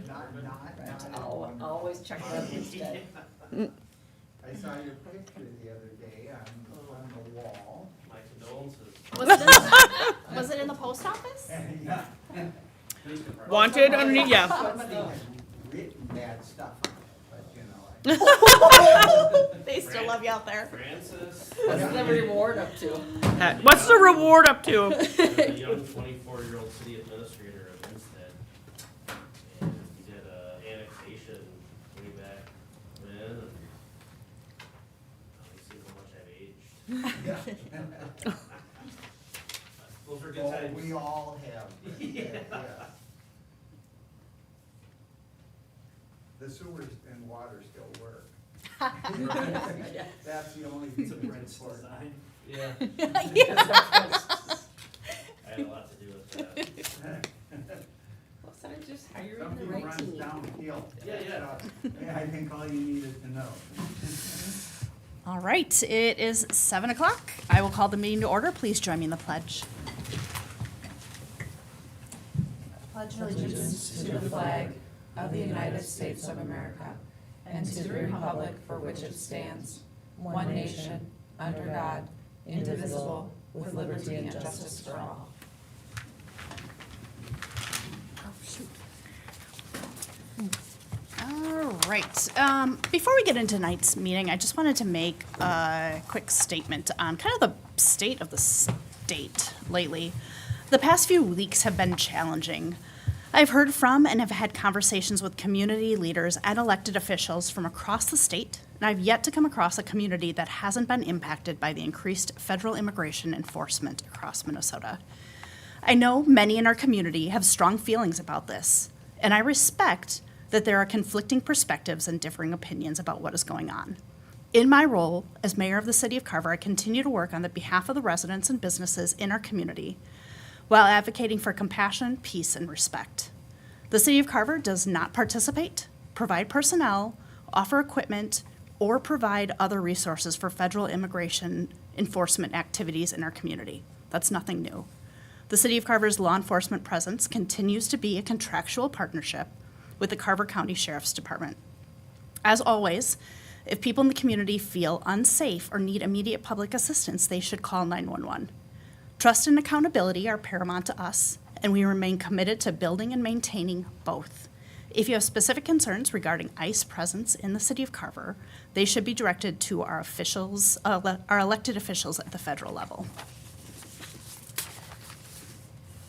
Not Always check that instead. I saw your picture the other day on the wall. My condolences. Was it in the post office? Yeah. Police department. Wanted underneath, yeah. Somebody had written bad stuff on it, but you know. They still love you out there. Francis, What's the reward up to? What's the reward up to? a young 24-year-old city administrator of Instead. And he did a annexation way back when, and you see how much I've aged. Yeah. Those were good Oh, times. we all have. Yeah. The sewers and water still work. That's the only thing that's important. Yeah, Yeah. I had a lot to do with that. Well, so just hire you in Something the right runs team. downhill. Yeah. Yeah, I think all you needed to know. All right, it is 7 o'clock. I will call the meeting to order. Please join me in the pledge. Pledge Allegiance to the flag of the United States of America and to the republic for which it stands, one nation, under God, indivisible, with liberty and justice for all. All right. Before we get into tonight's meeting, I just wanted to make a quick statement on kind of the state of the state lately. The past few weeks have been challenging. I've heard from and have had conversations with community leaders and elected officials from across the state, and I've yet to come across a community that hasn't been impacted by the increased federal immigration enforcement across Minnesota. I know many in our community have strong feelings about this, and I respect that there are conflicting perspectives and differing opinions about what is going on. In my role as mayor of the City of Carver, I continue to work on the behalf of the residents and businesses in our community while advocating for compassion, peace, and respect. The City of Carver does not participate, provide personnel, offer equipment, or provide other resources for federal immigration enforcement activities in our community. That's nothing new. The City of Carver's law enforcement presence continues to be a contractual partnership with the Carver County Sheriff's Department. As always, if people in the community feel unsafe or need immediate public assistance, they should call 911. Trust and accountability are paramount to us, and we remain committed to building and maintaining both. If you have specific concerns regarding ICE presence in the City of Carver, they should be directed to our officials, our elected officials at the federal level.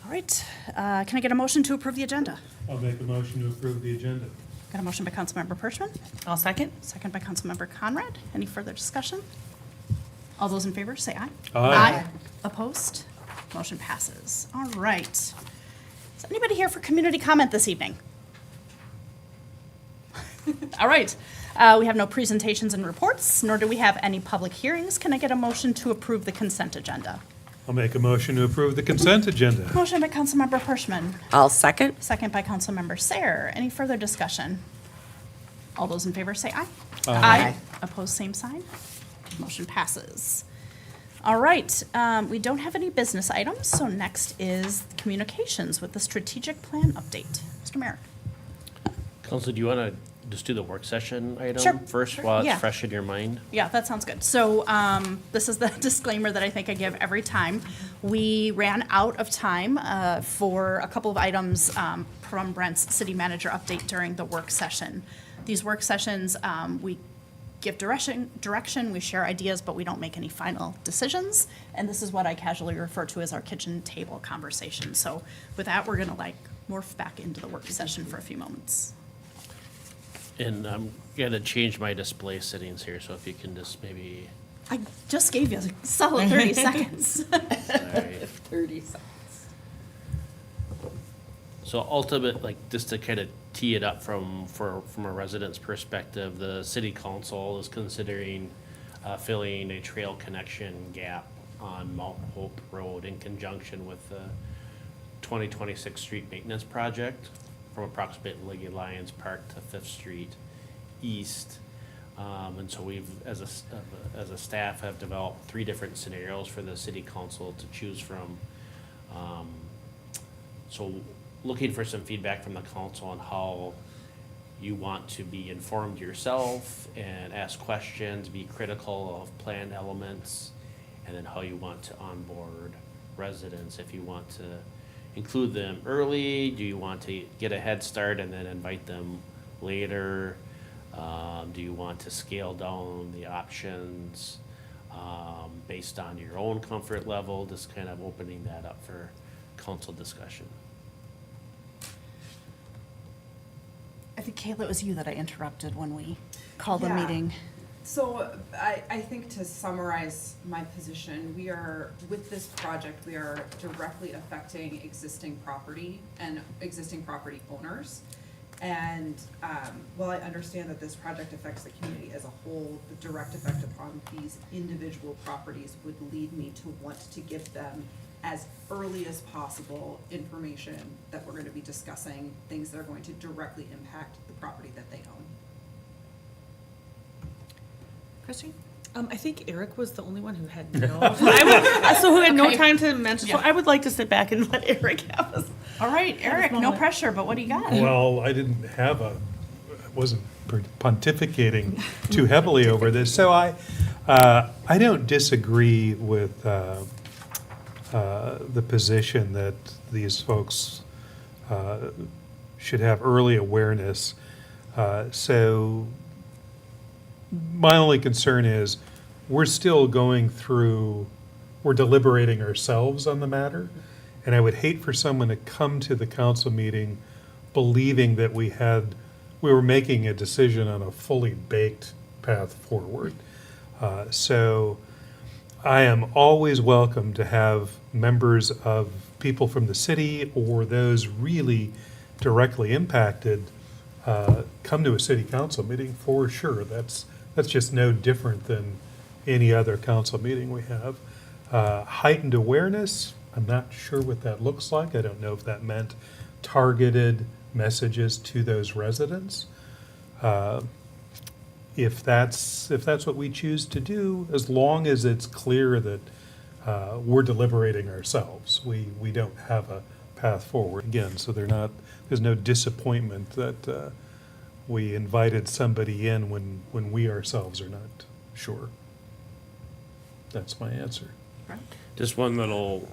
All right, can I get a motion to approve the agenda? I'll make a motion to approve the agenda. Got a motion by Councilmember Perchman, I'll second. second by Councilmember Conrad. Any further discussion? All those in favor, say aye. Aye. Opposed? Motion passes. All right. Is anybody here for community comment this evening? All right. We have no presentations and reports, nor do we have any public hearings. Can I get a motion to approve the consent agenda? I'll make a motion to approve the consent agenda. Motion by Councilmember Perchman, I'll second. second by Councilmember Sayer. Any further discussion? All those in favor say aye. Aye. Opposed, same sign. Motion passes. All right, we don't have any business items, so next is communications with the strategic plan update. Mr. Merrick. Council, do you want to just do the work session item Sure, first sure, while yeah. it's fresh in your mind? Yeah, that sounds good. So this is the disclaimer that I think I give every time. We ran out of time for a couple of items from Brent's city manager update during the work session. These work sessions, we give direction, we share ideas, but we don't make any final decisions. And this is what I casually refer to as our kitchen table conversation. So with that, we're gonna morph back into the work session for a few moments. And I'm going to change my display settings here, so if you can just maybe, I just gave you a solid 30 seconds. sorry. 30 seconds. So ultimate, just to kind of tee it up from a resident's perspective, the city council is considering filling a trail connection gap on Mount Hope Road in conjunction with the 2026 street maintenance project from approximately Lions Park to Fifth Street East. And so we've, as a staff, have developed 3 different scenarios for the city council to choose from. So looking for some feedback from the council on how you want to be informed yourself and ask questions, be critical of plan elements, and then how you want to onboard residents. If you want to include them early, do you want to get a head start and then invite them later? Do you want to scale down the options based on your own comfort level? Just kind of opening that up for council discussion. I think, Kayla, it was you that I interrupted when we called the Yeah. meeting. So I think to summarize my position, we are, with this project, we are directly affecting existing property and existing property owners. And while I understand that this project affects the community as a whole, the direct effect upon these individual properties would lead me to want to give them as early as possible information that we're going to be discussing, things that are going to directly impact the property that they own. Christine? I think Eric was the only one who had no. So who had no Okay. time to mention, so Yeah. I would like to sit back and let Eric have us. All right, Eric, no moment. pressure, but what do you got? Well, I didn't have I wasn't pontificating too heavily over this. So I don't disagree with the position that these folks should have early awareness. So my only concern is we're still we're deliberating ourselves on the matter. And I would hate for someone to come to the council meeting believing that we were making a decision on a fully baked path forward. So I am always welcome to have members of people from the city or those really directly impacted come to a city council meeting for sure. That's just no different than any other council meeting we have. Heightened awareness, I'm not sure what that looks like. I don't know if that meant targeted messages to those residents. If that's what we choose to do, as long as it's clear that we're deliberating ourselves, we don't have a path forward again. So there's no disappointment that we invited somebody in when we ourselves are not sure. That's my answer. Just one little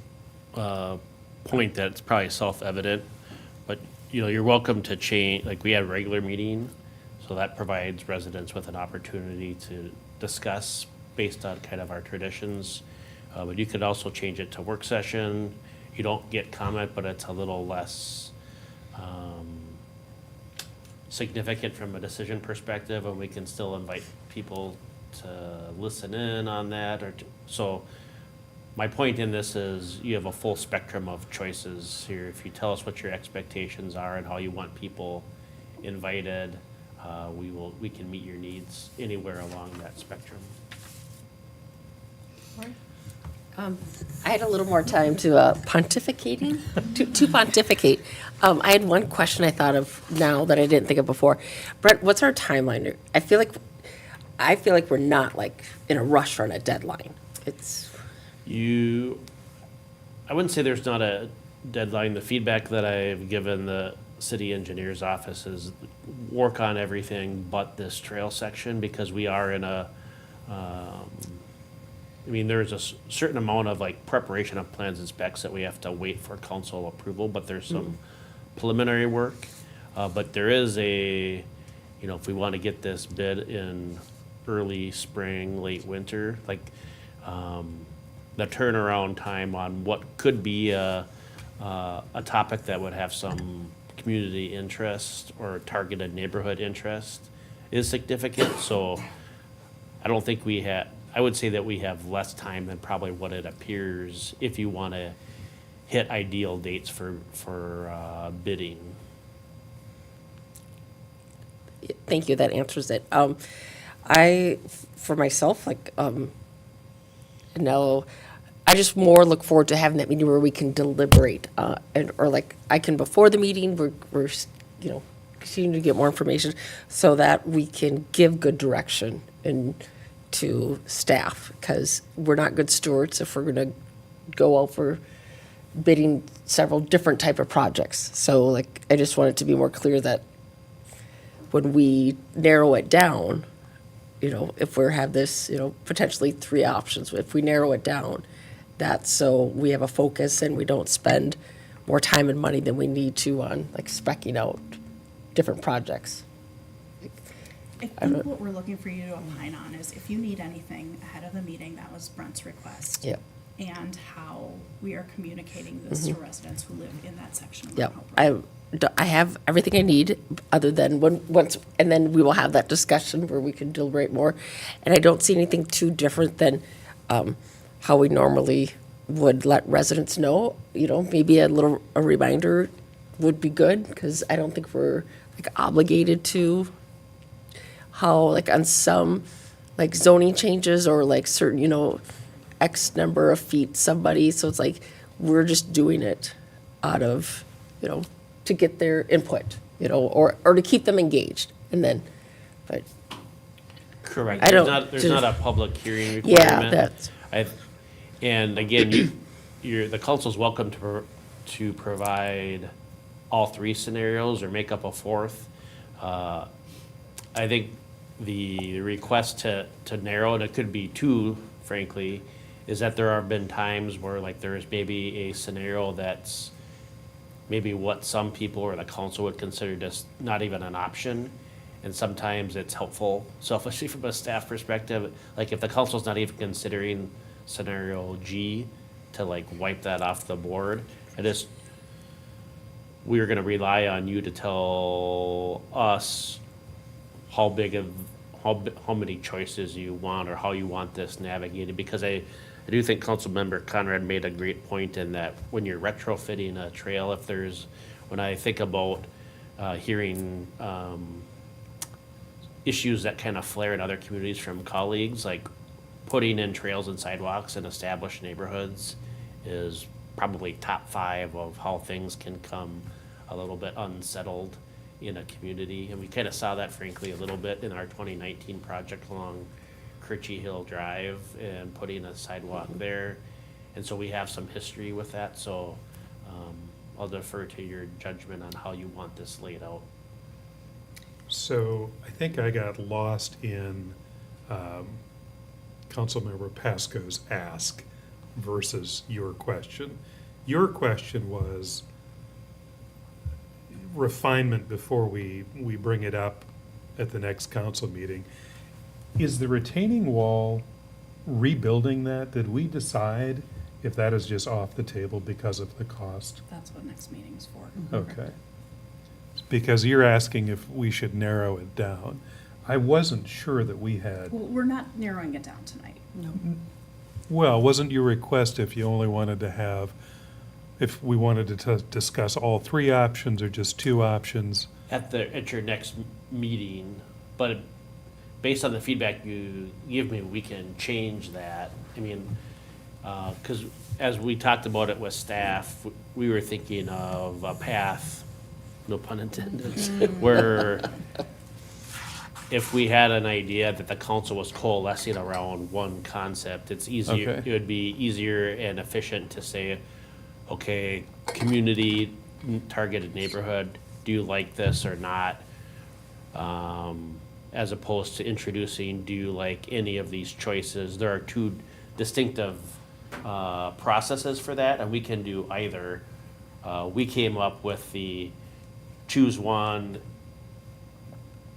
point that's probably self-evident, but you're welcome to change. Like we have a regular meeting, so that provides residents with an opportunity to discuss based on kind of our traditions. But you could also change it to work session. You don't get comment, but it's a little less significant from a decision perspective, and we can still invite people to listen in on that. So my point in this is you have a full spectrum of choices here. If you tell us what your expectations are and how you want people invited, we can meet your needs anywhere along that spectrum. I had a little more time to pontificating, to pontificate. I had one question I thought of now that I didn't think of before. Brent, what's our timeline? I feel like we're not like in a rush or on a deadline. I wouldn't say there's not a deadline. The feedback that I've given the city engineer's office is work on everything but this trail section, because we are in there's a certain amount of like preparation of plans and specs that we have to wait for council approval, but there's some preliminary work. But there is if we want to get this bid in early spring, late winter, like the turnaround time on what could be a topic that would have some community interest or targeted neighborhood interest is significant. So I don't think I would say that we have less time than probably what it appears if you want to hit ideal dates for bidding. Thank you, that answers it. For myself, I just more look forward to having that meeting where we can deliberate, I can before the meeting, we're continue to get more information so that we can give good direction to staff, because we're not good stewards if we're going to go over bidding several different type of projects. So like, I just want it to be more clear that when we narrow it down, you know, if we have this, you know, potentially 3 options, if we narrow it down, that's so we have a focus and we don't spend more time and money than we need to on like speccing out different projects. I think what we're looking for you to opine on is if you need anything ahead of the meeting, that was Brent's request. Yep. And how we are communicating this to residents who live in that section of Yep, Mount Hope. I have everything I need, other than once, and then we will have that discussion where we can deliberate more. And I don't see anything too different than how we normally would let residents know. You know, maybe a reminder would be good, because I don't think we're like obligated to how, like on some, like zoning changes or like certain, you know, X number of feet somebody, so it's like, we're just doing it out of, you know, to get their input, you know, or to keep them engaged, and then, but, Correct. I There's don't not, there's just- not a public hearing yeah, requirement. that's, And again, the council's welcome to provide all 3 scenarios or make up a 4th. I think the request to narrow, and it could be 2, frankly, is that there have been times where like there's maybe a scenario that's maybe what some people or the council would consider just not even an option. And sometimes it's helpful, selfishly from a staff perspective, like if the council's not even considering scenario G to like wipe that off the board, we're gonna rely on you to tell us how many choices you want or how you want this navigated, because I do think Councilmember Conrad made a great point in that when you're retrofitting a trail, when I think about hearing issues that kind of flare in other communities from colleagues, like putting in trails and sidewalks in established neighborhoods is probably top 5 of how things can come a little bit unsettled in a community. And we kind of saw that frankly a little bit in our 2019 project along Critchie Hill Drive and putting a sidewalk there. And so we have some history with that, so I'll defer to your judgment on how you want this laid out. So I think I got lost in Councilmember Pasco's ask versus your question. Your question was refinement before we bring it up at the next council meeting. Is the retaining wall rebuilding that? Did we decide if that is just off the table because of the cost? That's what next meeting's for. Okay. Because you're asking if we should narrow it down. I wasn't sure that we had, Well, we're not narrowing it down tonight. well, wasn't your request if you only wanted to have, if we wanted to discuss all 3 options or just 2 options? At your next meeting, but based on the feedback you give me, we can change that. I mean, because as we talked about it with staff, we were thinking of a path, no pun intended, where if we had an idea that the council was coalescing around one concept, it's easier, Okay. it would be easier and efficient to say, okay, community targeted neighborhood, do you like this or not? As opposed to introducing, do you like any of these choices? There are 2 distinctive processes for that, and we can do either. We came up with the choose one,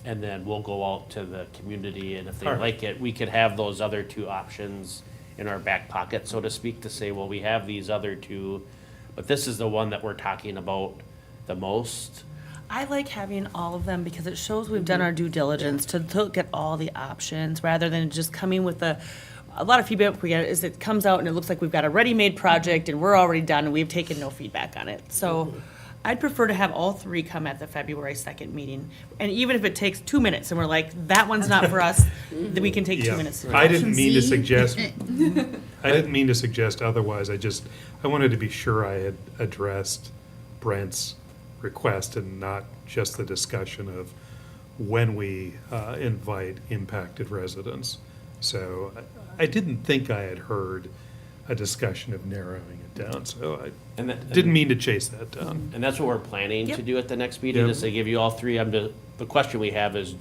and then we'll go out to the community, and if they Alright. like it, we could have those other 2 options in our back pocket, so to speak, to say, well, we have these other 2, but this is the one that we're talking about the most. I like having all of them because it shows we've done our due diligence to look at all the options rather than just coming with a lot of feedback we get is it comes out and it looks like we've got a ready-made project and we're already done and we've taken no feedback on it. So I'd prefer to have all 3 come at the February 2nd meeting. And even if it takes 2 minutes and we're like, that one's not for us, then we can take 2 Yeah. minutes. to I didn't option mean to C. suggest, I didn't mean to suggest otherwise. I wanted to be sure I had addressed Brent's request and not just the discussion of when we invite impacted residents. So I didn't think I had heard a discussion of narrowing it down, so And that, Didn't mean to chase that down. and that's what we're planning to Yep. do at the next meeting, Yep. is to give you all three. The question we have is,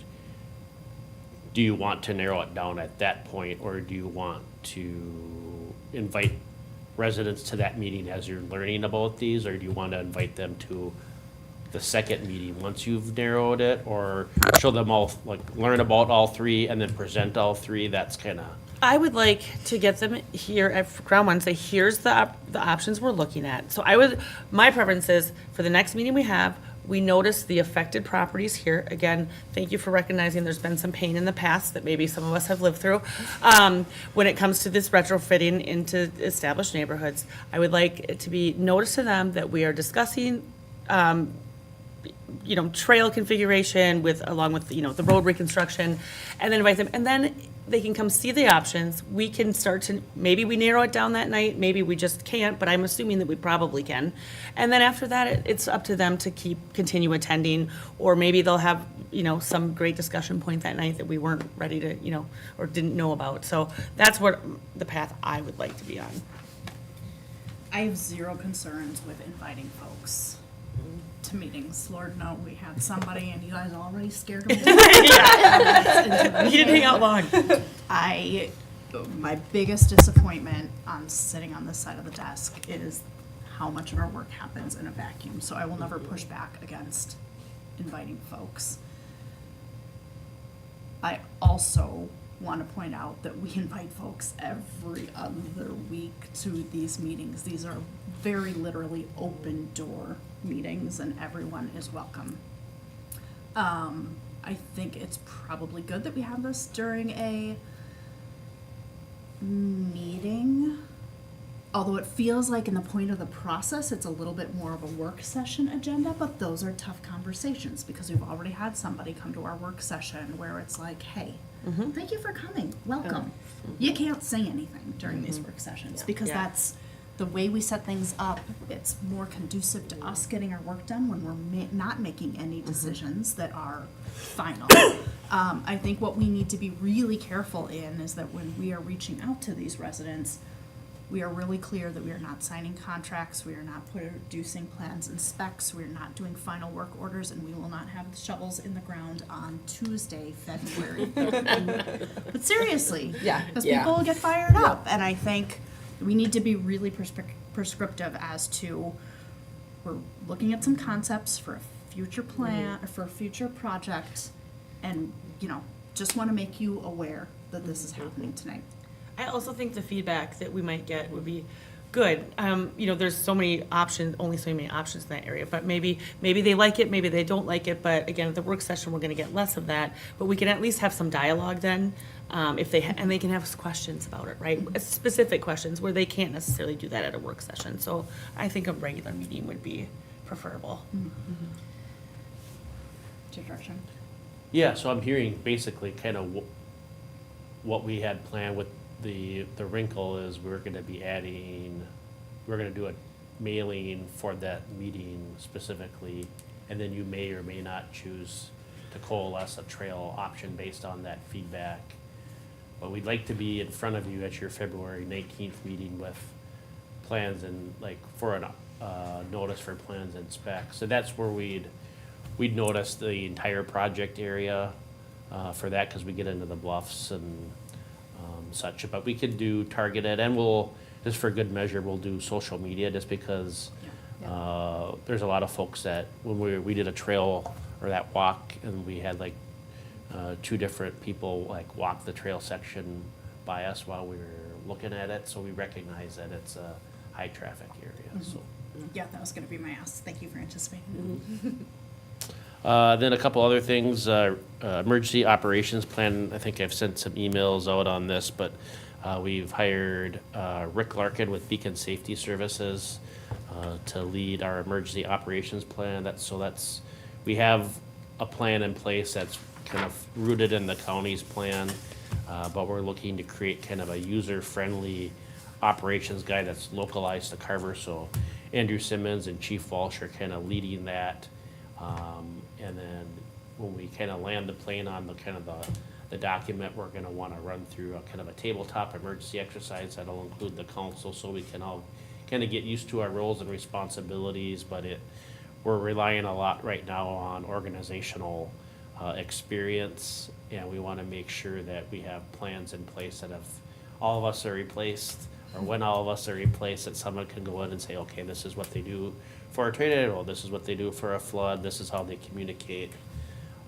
do you want to narrow it down at that point, or do you want to invite residents to that meeting as you're learning about these, or do you want to invite them to the second meeting once you've narrowed it, or show them all, like, learn about all three and then present all three? That's kind of, I would like to get them here at Ground One, say, here's the options we're looking at. So my preference is, for the next meeting we have, we notice the affected properties here. Again, thank you for recognizing there's been some pain in the past that maybe some of us have lived through. When it comes to this retrofitting into established neighborhoods, I would like it to be noticed to them that we are discussing, trail configuration along with, the road reconstruction, and then invite them, and then they can come see the options. We can start to, maybe we narrow it down that night, maybe we just can't, but I'm assuming that we probably can. And then after that, it's up to them to continue attending, or maybe they'll have, some great discussion point that night that we weren't ready to, or didn't know about. So that's what the path I would like to be on. I have zero concerns with inviting folks to meetings. Lord, no, we had somebody and you guys already scared them. He didn't hang out long. My biggest disappointment on sitting on this side of the desk is how much of our work happens in a vacuum. So I will never push back against inviting folks. I also want to point out that we invite folks every other week to these meetings. These are very literally open door meetings and everyone is welcome. I think it's probably good that we have this during a meeting. Although it feels like in the point of the process, it's a little bit more of a work session agenda, but those are tough conversations because we've already had somebody come to our work session where it's like, hey, thank you for coming, welcome. You can't say anything during these work sessions because Yeah. that's the way we set things up. It's more conducive to us getting our work done when we're not making any decisions that are final. I think what we need to be really careful in is that when we are reaching out to these residents, we are really clear that we are not signing contracts, we are not producing plans and specs, we are not doing final work orders, and we will not have the shovels in the ground on Tuesday, February 13th. But seriously, because people will get fired up, and I think we need to be really prescriptive as to, we're looking at some concepts for a future plan, or for a future project, and, just want to make you aware that this is happening tonight. I also think the feedback that we might get would be good. There's so many options, only so many options in that area, but maybe they like it, maybe they don't like it, but again, at the work session, we're gonna get less of that, but we can at least have some dialogue then, if and they can have questions about it, right? Specific questions where they can't necessarily do that at a work session, so I think a regular meeting would be preferable. Direction. yeah, so I'm hearing basically kind of what we had planned with the wrinkle is we're gonna do a mailing for that meeting specifically, and then you may or may not choose to coalesce a trail option based on that feedback. But we'd like to be in front of you at your February 19th meeting with plans and for a notice for plans and specs. So that's where we'd notice the entire project area for that, because we get into the bluffs and such, but we could do targeted, and we'll, just for good measure, we'll do social media, just because there's a lot of folks that, when we did a trail or that walk, and we had two different people walk the trail section by us while we were looking at it, so we recognize that it's a high traffic area, so. Yeah, that was gonna be my ask. Thank you for anticipating. Then a couple other things, emergency operations plan, I think I've sent some emails out on this, but we've hired Rick Larkin with Beacon Safety Services to lead our emergency operations plan. We have a plan in place that's kind of rooted in the county's plan, but we're looking to create kind of a user-friendly operations guide that's localized to Carver. So Andrew Simmons and Chief Walsh are kind of leading that. And then when we kind of land the plane on the document, we're gonna wanna run through a kind of a tabletop emergency exercise that'll include the council, so we can all kind of get used to our roles and responsibilities, but we're relying a lot right now on organizational experience, and we want to make sure that we have plans in place that if all of us are replaced, or when all of us are replaced, that someone can go in and say, okay, this is what they do for a tornado, this is what they do for a flood, this is how they communicate.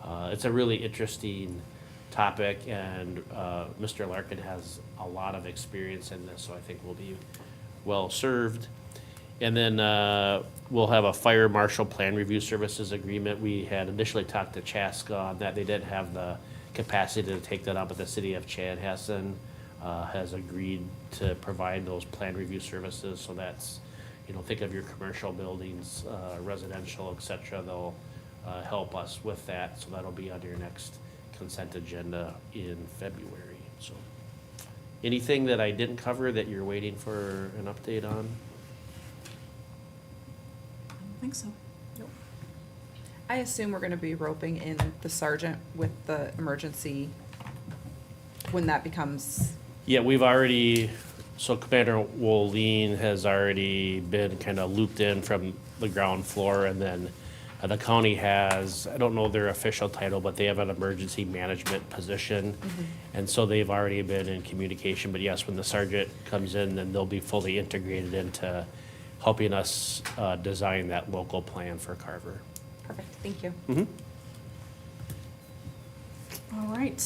It's a really interesting topic, and Mr. Larkin has a lot of experience in this, so I think we'll be well served. And then we'll have a fire marshal plan review services agreement. We had initially talked to Chaska on that. They didn't have the capacity to take that on, but the city of Chanhassen has agreed to provide those plan review services. So that's, think of your commercial buildings, residential, et cetera. They'll help us with that. So that'll be on your next consent agenda in February. So anything that I didn't cover that you're waiting for an update on? I don't think so. I assume we're gonna be roping in the sergeant with the emergency when that becomes, Yeah, we've already, so Commander Woleen has already been kind of looped in from the ground floor, and then the county has, I don't know their official title, but they have an emergency management position. And so they've already been in communication, but yes, when the sergeant comes in, then they'll be fully integrated into helping us design that local plan for Carver. perfect, thank you. All right,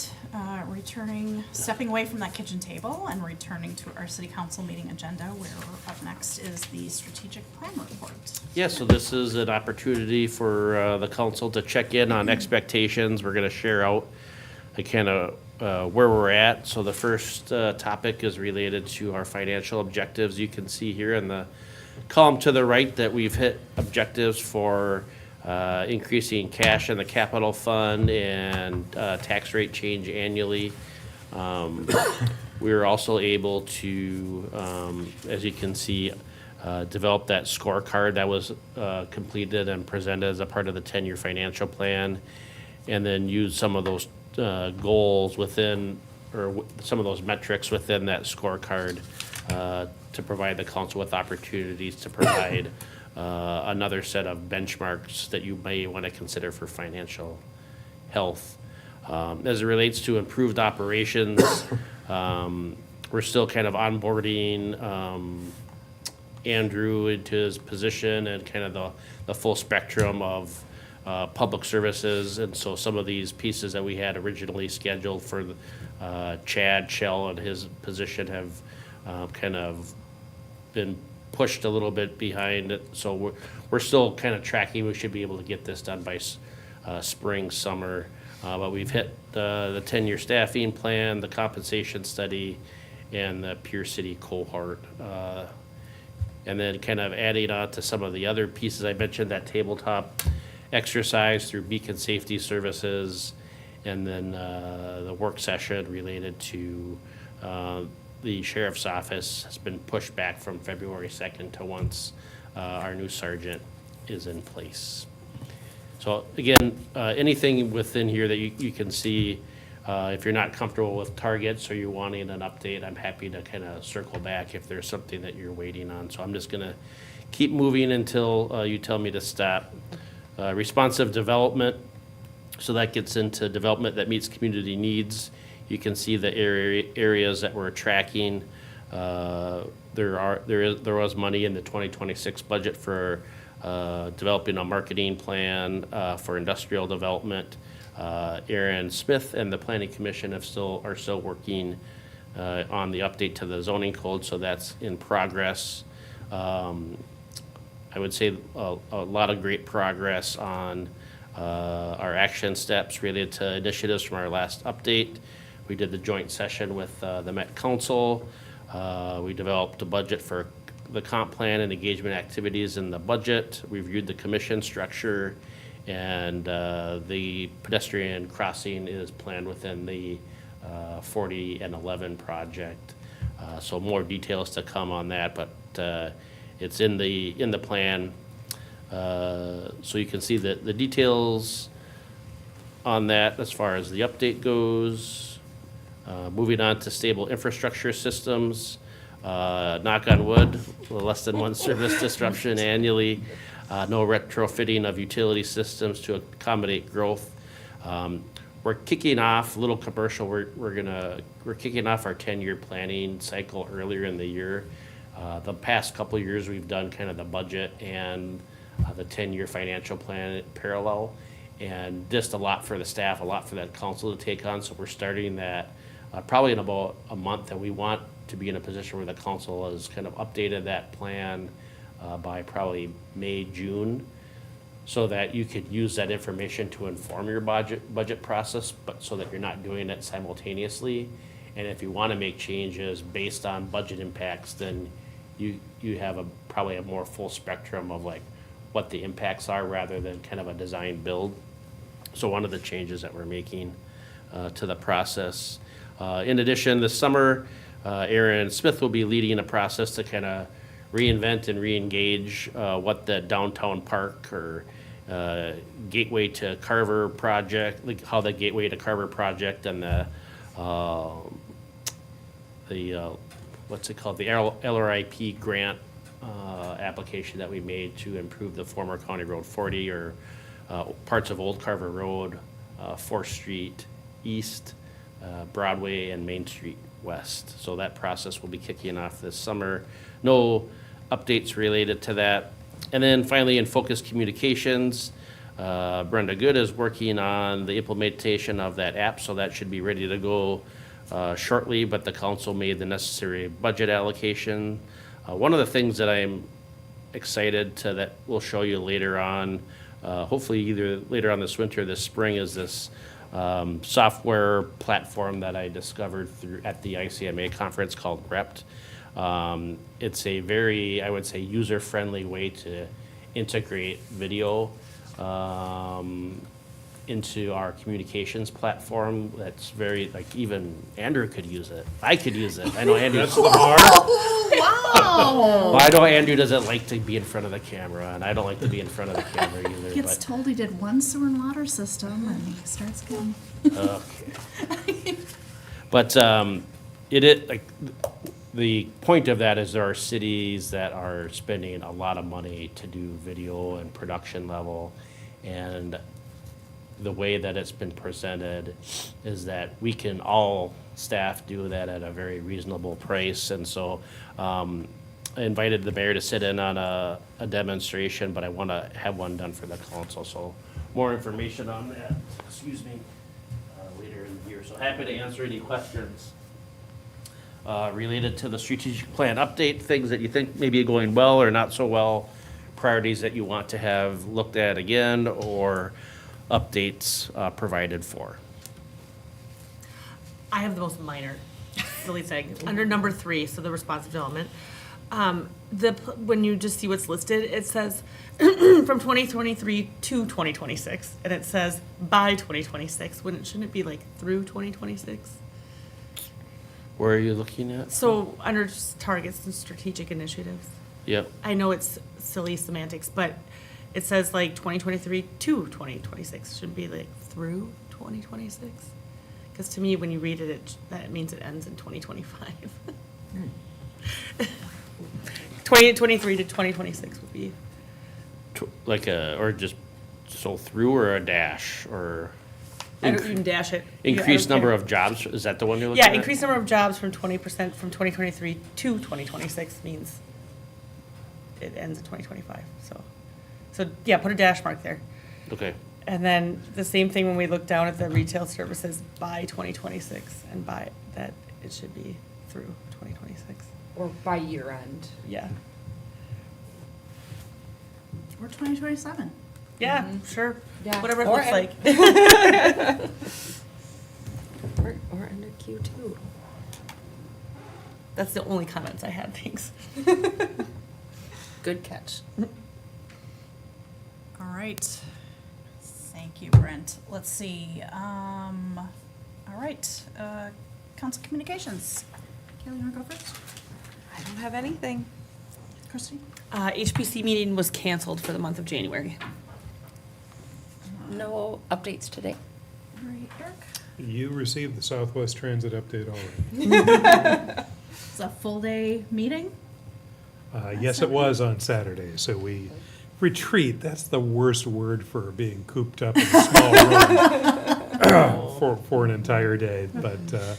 stepping away from that kitchen table and returning to our city council meeting agenda, where up next is the strategic plan report. Yeah, so this is an opportunity for the council to check in on expectations. We're gonna share out kind of where we're at. So the first topic is related to our financial objectives. You can see here in the column to the right that we've hit objectives for increasing cash in the capital fund and tax rate change annually. We were also able to, as you can see, develop that scorecard that was completed and presented as a part of the 10-year financial plan, and then use some of those goals within, or some of those metrics within that scorecard to provide the council with opportunities to provide another set of benchmarks that you may want to consider for financial health. As it relates to improved operations, we're still kind of onboarding Andrew into his position and kind of the full spectrum of public services. And so some of these pieces that we had originally scheduled for Chad Shell and his position have kind of been pushed a little bit behind it. So we're still kind of tracking. We should be able to get this done by spring, summer. But we've hit the 10-year staffing plan, the compensation study, and the Pure City cohort. And then kind of adding on to some of the other pieces I mentioned, that tabletop exercise through Beacon Safety Services, and then the work session related to the sheriff's office has been pushed back from February 2nd to once our new sergeant is in place. So again, anything within here that you can see, if you're not comfortable with targets or you're wanting an update, I'm happy to kind of circle back if there's something that you're waiting on. So I'm just gonna keep moving until you tell me to stop. Responsive development, so that gets into development that meets community needs. You can see the areas that we're tracking. There was money in the 2026 budget for developing a marketing plan for industrial development. Aaron Smith and the Planning Commission are still working on the update to the zoning code, so that's in progress. I would say a lot of great progress on our action steps related to initiatives from our last update. We did the joint session with the Met Council. We developed a budget for the comp plan and engagement activities in the budget. We reviewed the commission structure, and the pedestrian crossing is planned within the 40 and 11 project. So more details to come on that, but it's in the plan. So you can see the details on that as far as the update goes. Moving on to stable infrastructure systems. Knock on wood, less than one service disruption annually. No retrofitting of utility systems to accommodate growth. We're kicking off, little commercial, we're kicking off our 10-year planning cycle earlier in the year. The past couple of years, we've done kind of the budget and the 10-year financial plan parallel. And just a lot for the staff, a lot for that council to take on. So we're starting that probably in about a month, and we want to be in a position where the council has kind of updated that plan by probably May, June, so that you could use that information to inform your budget process, but so that you're not doing it simultaneously. And if you want to make changes based on budget impacts, then you have probably a more full spectrum of like what the impacts are rather than kind of a design build. So one of the changes that we're making to the process. In addition, this summer, Aaron Smith will be leading a process to kind of reinvent and re-engage what the downtown park or Gateway to Carver project, like how the Gateway to Carver project and the what's it called, the LRIP grant application that we made to improve the former County Road 40 or parts of Old Carver Road, 4th Street East, Broadway, and Main Street West. So that process will be kicking off this summer. No updates related to that. And then finally, in Focus Communications, Brenda Good is working on the implementation of that app, so that should be ready to go shortly, but the council made the necessary budget allocation. One of the things that I'm excited to that we'll show you later on, hopefully either later on this winter or this spring, is this software platform that I discovered at the ICMA conference called Rept. It's a very, I would say, user-friendly way to integrate video into our communications platform. That's very, like, even Andrew could use it. I could use it. I know Andrew. That's the bar. Well, I know Andrew doesn't like to be in front of the camera, and I don't like to be in front of the camera either. Gets But told he did one sewer and water system, and he starts going. okay. But like the point of that is there are cities that are spending a lot of money to do video and production level, and the way that it's been presented is that we can all staff do that at a very reasonable price. And so I invited the mayor to sit in on a demonstration, but I want to have one done for the council. So more information on that, excuse me, later in the year. So happy to answer any questions related to the strategic plan update, things that you think maybe are going well or not so well, priorities that you want to have looked at again, or updates provided for. I have the most minor, silly thing. Under number 3, so the responsive development, when you just see what's listed, it says from 2023 to 2026, and it says by 2026. Shouldn't it be like through 2026? Where are you looking at? So under targets and strategic initiatives. Yep. I know it's silly semantics, but it says like 2023 to 2026. Shouldn't be like through 2026? Because to me, when you read it, that means it ends in 2025. 2023 to 2026 would be. Like or just so through, or a dash, or I don't even dash it. increased I don't number care. of jobs? Is that the one you're looking Yeah, at? increased number of jobs from 20% from 2023 to 2026 means it ends in 2025. So yeah, put a dash mark there. Okay. And then the same thing when we look down at the retail services by 2026, and by that, it should be through 2026. Or by year end. Yeah. Or 2027. Yeah, sure. Yeah. Whatever it Or looks end. like. Or under Q2. That's the only comments I had, thanks. Good catch. All right. Thank you, Brent. Let's see. All right. Council communications. Kaylee, you want to go first? I don't have anything. Christie? HPC meeting was canceled for the month of January. No updates today. All right, Eric? You received the Southwest Transit update already. It's a full day meeting? Yes, it was on Saturday, so we retreat, that's the worst word for being cooped up in a small room for an entire day, but,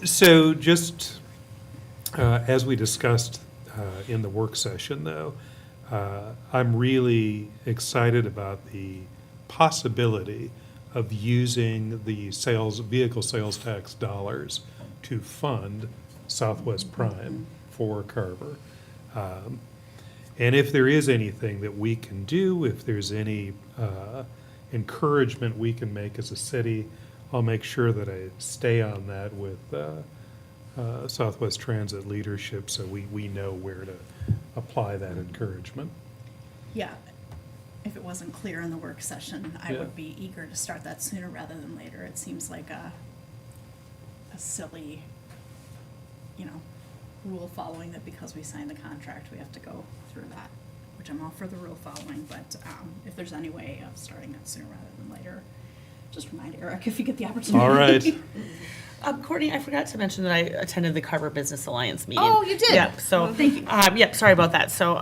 so just, as we discussed, in the work session though, I'm really excited about the possibility of using the vehicle sales tax dollars to fund Southwest Prime for Carver. And if there is anything that we can do, if there's any encouragement we can make as a city, I'll make sure that I stay on that with Southwest Transit leadership so we know where to apply that encouragement. Yeah. If it wasn't clear in the work session, I Yeah. would be eager to start that sooner rather than later. It seems like a silly, rule following that because we signed the contract, we have to go through that, which I'm all for the rule following, but if there's any way of starting that sooner rather than later, just remind Eric if you get the opportunity. All right. Courtney, I forgot to mention that I attended the Carver Business Alliance meeting. Oh, you did? Yep, so. Thank you. Yep, sorry about that. So,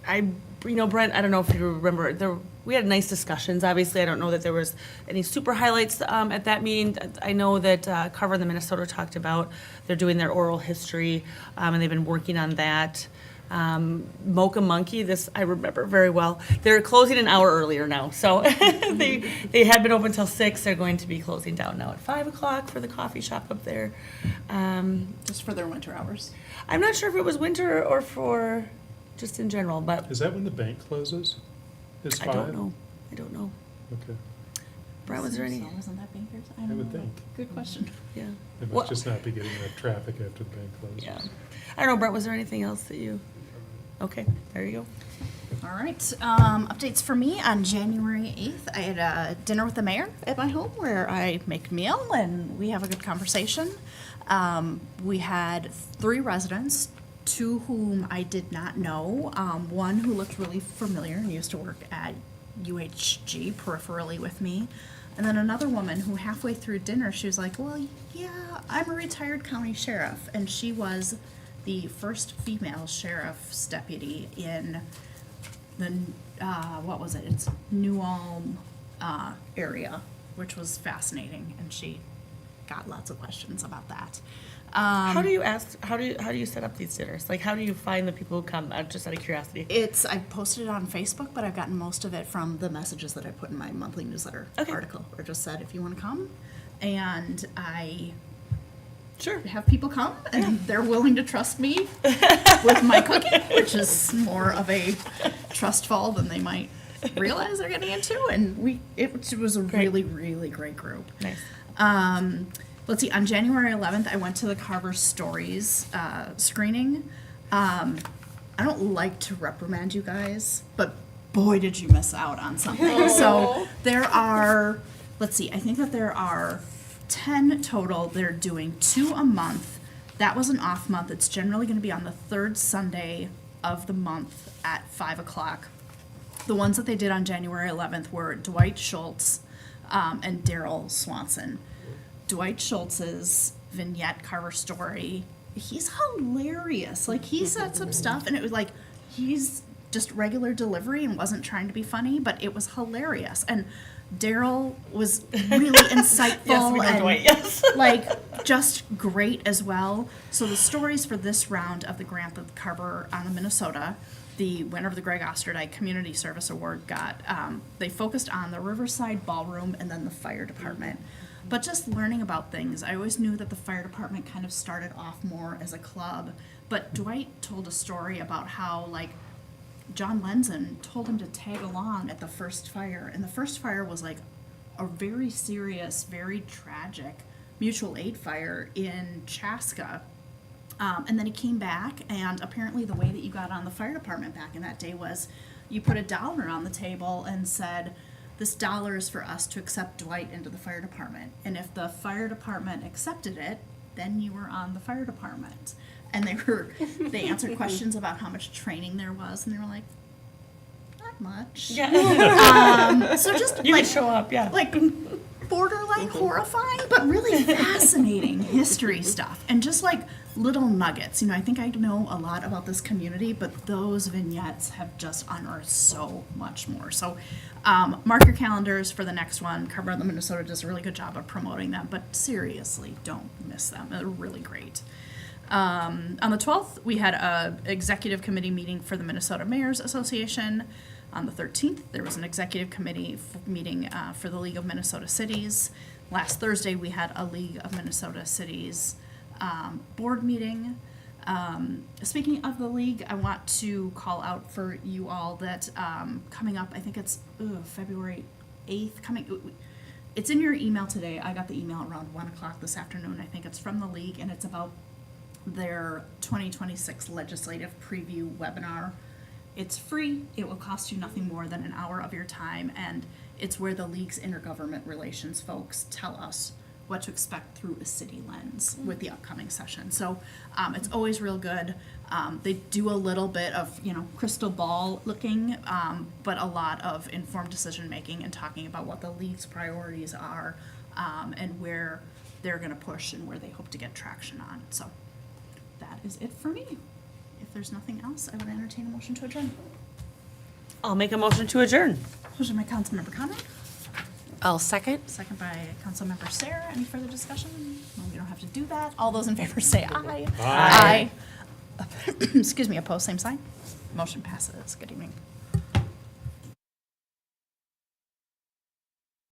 Brent, I don't know if you remember, we had nice discussions, obviously. I don't know that there was any super highlights at that meeting. I know that Carver and the Minnesota talked about, they're doing their oral history, and they've been working on that. Mocha Monkey, this I remember very well. They're closing an hour earlier now, so they had been open till 6. They're going to be closing down now at 5 o'clock for the coffee shop up there. Just for their winter hours. I'm not sure if it was winter or for just in general, but Is that when the bank closes? Is I 5? don't know. I don't know. Okay, Brad, was there any? So wasn't that bankers? I would think. Good question. Yeah. They Well- must just not be getting enough traffic after the bank closes. Yeah. I don't know, Brett, was there anything else that you? Okay, there you go. All right, updates for me on January 8th. I had a dinner with the mayor at my home where I make a meal and we have a good conversation. We had 3 residents, 2 whom I did not know. One who looked really familiar and used to work at UHG peripherally with me. And then another woman who halfway through dinner, she was like, well, yeah, I'm a retired county sheriff. And she was the first female sheriff's deputy in the, what was it? It's New Ulm area, which was fascinating. And she got lots of questions about that. How do you set up these dinners? Like, how do you find the people who come, just out of curiosity? I posted it on Facebook, but I've gotten most of it from the messages that I put in my monthly newsletter article, where it just said, if you want to come, and I Sure. have people come, and they're willing to trust me with my cooking, which is more of a trust fall than they might realize they're getting into, and it was a really, really great group. Nice. Let's see, on January 11th, I went to the Carver Stories screening. I don't like to reprimand you guys, but boy, did you miss out on something. So there are, let's see, I think that there are 10 total. They're doing 2 a month. That was an off month. It's generally going to be on the 3rd Sunday of the month at 5 o'clock. The ones that they did on January 11th were Dwight Schultz and Daryl Swanson. Dwight Schultz's vignette Carver story, he's hilarious. Like, he said some stuff, and it was like, he's just regular delivery and wasn't trying to be funny, but it was hilarious. And Daryl was really insightful Yes, we know and Dwight, yes. like just great as well. So the stories for this round of the Grant of Carver on the Minnesota, the winner of the Greg Osterdyke Community Service Award got, they focused on the Riverside Ballroom and then the fire department. But just learning about things, I always knew that the fire department kind of started off more as a club. But Dwight told a story about how, like, John Lenzen told him to tag along at the first fire. And the first fire was, like, a very serious, very tragic mutual aid fire in Chaska. And then he came back, and apparently the way that you got on the fire department back in that day was you put $1 on the table and said, this $1 is for us to accept Dwight into the fire department. And if the fire department accepted it, then you were on the fire department. And they answered questions about how much training there was, and they were like, not much. Yeah. So just You like, can show up, yeah. like borderline horrifying, but really fascinating history stuff. And just like little nuggets. You know, I think I know a lot about this community, but those vignettes have just unearthed so much more. So mark your calendars for the next one. Carver of Minnesota does a really good job of promoting them, but seriously, don't miss them. They're really great. On the 12th, we had a executive committee meeting for the Minnesota Mayors Association. On the 13th, there was an executive committee meeting for the League of Minnesota Cities. Last Thursday, we had a League of Minnesota Cities board meeting. Speaking of the league, I want to call out for you all that coming up, I think it's February 8th, it's in your email today. I got the email around 1 o'clock this afternoon. I think it's from the league, and it's about their 2026 legislative preview webinar. It's free. It will cost you nothing more than an hour of your time, and it's where the league's intergovernment relations folks tell us what to expect through a city lens with the upcoming session. So it's always real good. They do a little bit of, crystal ball looking, but a lot of informed decision making and talking about what the league's priorities are and where they're going to push and where they hope to get traction on. So that is it for me. If there's nothing else, I would entertain a motion to adjourn. I'll make a motion to adjourn. Motion by Councilmember Conrad, I'll second. second by Councilmember Sarah. Any further discussion? No, we don't have to do that. All those in favor say aye. Aye. Excuse me, opposed, same sign. Motion passes. Good evening.